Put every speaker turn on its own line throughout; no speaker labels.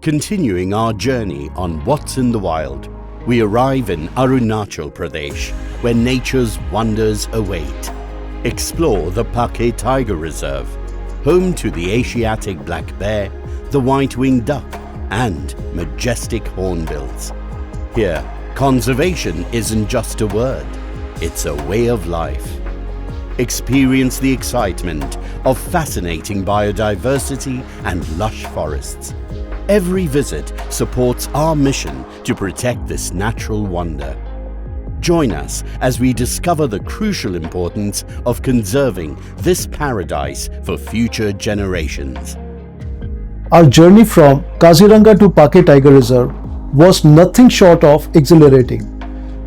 Continuing our journey on What's in the Wild, we arrive in Arunachal Pradesh, where nature's wonders await. Explore the Pake Tiger Reserve, home to the Asiatic black bear, the white-winged duck, and majestic hornbills. Here, conservation isn't just a word, it's a way of life. Experience the excitement of fascinating biodiversity and lush forests. Every visit supports our mission to protect this natural wonder. Join us as we discover the crucial importance of conserving this paradise for future generations.
Our journey from Kaziranga to Pake Tiger Reserve was nothing short of exhilarating.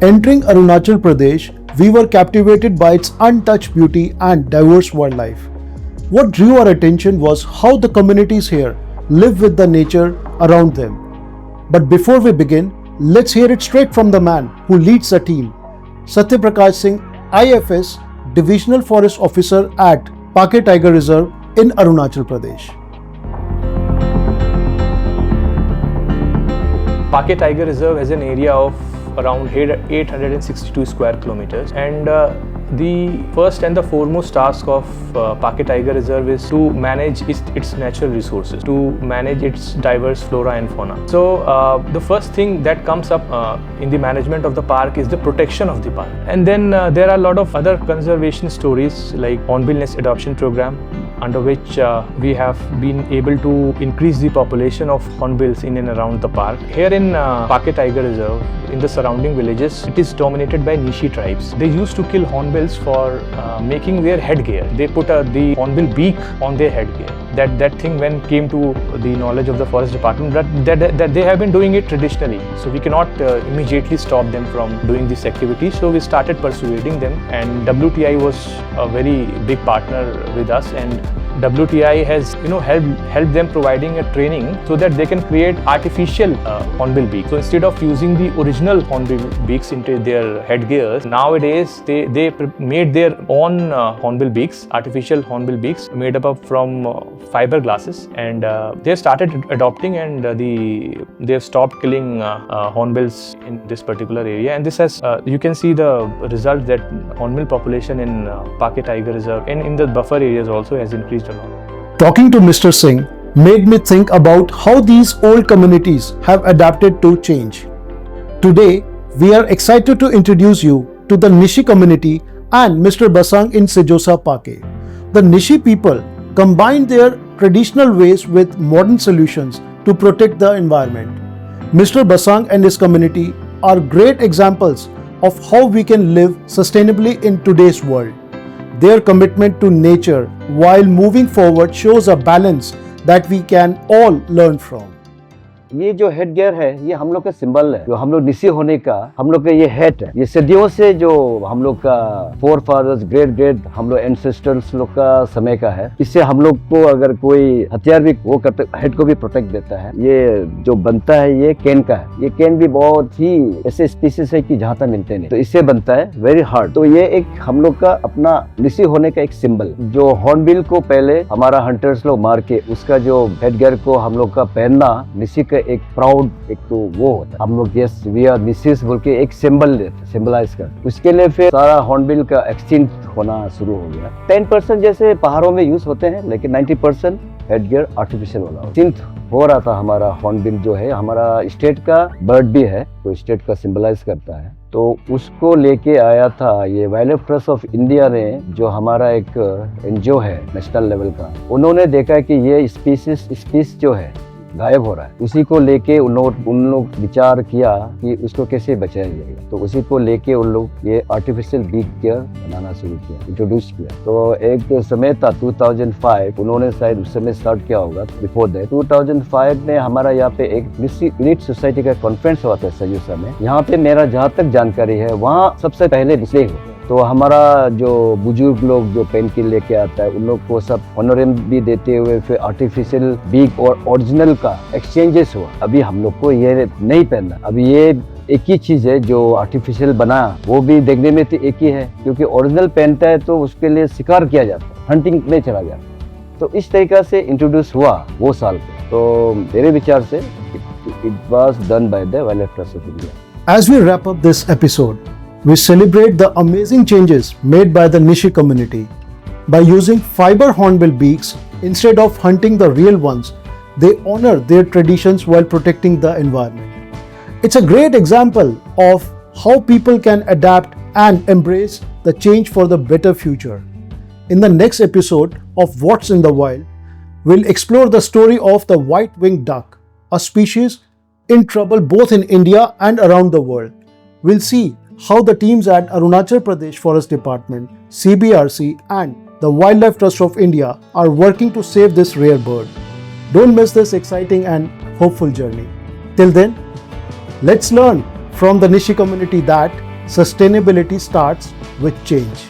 Entering Arunachal Pradesh, we were captivated by its untouched beauty and diverse wildlife. What drew our attention was how the communities here live with the nature around them. But before we begin, let's hear it straight from the man who leads the team, Satya Prakash Singh, IFS, Divisional Forest Officer at Pake Tiger Reserve in Arunachal Pradesh.
Pake Tiger Reserve has an area of around 862 square kilometers, and the first and the foremost task of Pake Tiger Reserve is to manage its natural resources, to manage its diverse flora and fauna. So the first thing that comes up in the management of the park is the protection of the park. And then there are a lot of other conservation stories like Hornbill Nest Adoption Program, under which we have been able to increase the population of hornbills in and around the park. Here in Pake Tiger Reserve, in the surrounding villages, it is dominated by Nishi tribes. They used to kill hornbills for making their headgear. They put the hornbill beak on their headgear. That thing, when came to the knowledge of the forest department, that they have been doing it traditionally, so we cannot immediately stop them from doing this activity. So we started persuading them, and WTI was a very big partner with us, and WTI has helped them providing a training so that they can create artificial hornbill beaks. So instead of using the original hornbill beaks into their headgears, nowadays they made their own hornbill beaks, artificial hornbill beaks made up from fiberglasses, and they started adopting, and they have stopped killing hornbills in this particular area. And this has you can see the result that hornbill population in Pake Tiger Reserve and in the buffer areas also has increased a lot.
Talking to Mr. Singh made me think about how these old communities have adapted to change. Today, we are excited to introduce you to the Nishi community and Mr. Basang in Sijosa Pake. The Nishi people combine their traditional ways with modern solutions to protect the environment. Mr. Basang and his community are great examples of how we can live sustainably in today's world. Their commitment to nature while moving forward shows a balance that we can all learn from.
ये जो head gear है, ये हम लोग का symbol है, जो हम लोग निसी होने का हम लोग का ये हेड है। ये सदियों से जो हम लोग का फोर फादर्स ग्रेट हम लोग एंसेस्टर्स लोग का समय का है। इससे हम लोग को अगर कोई हथियार भी वो करते, हेड को भी प्रोटेक्ट देता है। ये जो बनता है ये कैन का है। ये कैन भी बहुत ही ऐसे स्पीसीज है कि जहाँ तक मिलते नहीं, तो इससे बनता है वेरी हार्ड। तो ये एक हम लोग का अपना निसी होने का एक सिंबल, जो हॉर्नबिल को पहले हमारा हंटर्स लोग मार के उसका जो हेड गियर को हम लोग का पहनना निसी का एक प्राउड, एक तो वो होता है। हम लोग यस वी आर निसीस बोल के एक सिंबल देते, सिंबलाइज कर। उसके लिए फिर सारा हॉर्नबिल का एक्सटिंक्ट होना शुरू हो गया। 10% जैसे पहाड़ों में यूज होते हैं, लेकिन 90% हेड गियर आर्टिफिशियल वाला एक्सटिंक्ट हो रहा था। हमारा हॉर्नबिल जो है हमारा स्टेट का बर्ड भी है, तो स्टेट का सिंबलाइज करता है। तो उसको लेके आया था ये wild life trust of India ने, जो हमारा एक एनजीओ है नेशनल लेवल का। उन्होंने देखा कि ये स्पीसीज जो है गायब हो रहा है, उसी को लेके उन लोग विचार किया कि उसको कैसे बचाया जाएगा। तो उसी को लेके उन लोग ये आर्टिफिशियल बीक गियर बनाना शुरू किया, इंट्रोड्यूस किया। तो एक समय था 2005, उन्होंने शायद उस समय स्टार्ट किया होगा। बिफोर दैट 2005 में हमारा यहाँ पे एक यूनिट सोसाइटी का कॉन्फ्रेंस हुआ था सजूसा में। यहाँ पे मेरा जहाँ तक जानकारी है, वहाँ सबसे पहले डिस्प्ले हुआ। तो हमारा जो बुजुर्ग लोग जो पेन किल लेके आता है, उन लोग को सब ऑनरेम भी देते हुए फिर आर्टिफिशियल बीक और ओरिजिनल का एक्सचेंजेस हुआ। अभी हम लोग को ये नहीं पहनना, अभी ये एक ही चीज है जो आर्टिफिशियल बना, वो भी देखने में तो एक ही है, क्योंकि ओरिजिनल पहनता है तो उसके लिए शिकार किया जाता है, हंटिंग में चला जाता है। तो इस तरीका से इंट्रोड्यूस हुआ वो साल को। तो मेरे विचार से it was done by the Wildlife Trust of India.
As we wrap up this episode, we celebrate the amazing changes made by the Nishi community. By using fiber hornbill beaks instead of hunting the real ones, they honor their traditions while protecting the environment. It's a great example of how people can adapt and embrace the change for the better future. In the next episode of What's in the Wild, we'll explore the story of the white-winged duck, a species in trouble both in India and around the world. We'll see how the teams at Arunachal Pradesh Forest Department, CBRC and the Wildlife Trust of India are working to save this rare bird. Don't miss this exciting and hopeful journey. Till then, let's learn from the Nishi community that sustainability starts with change.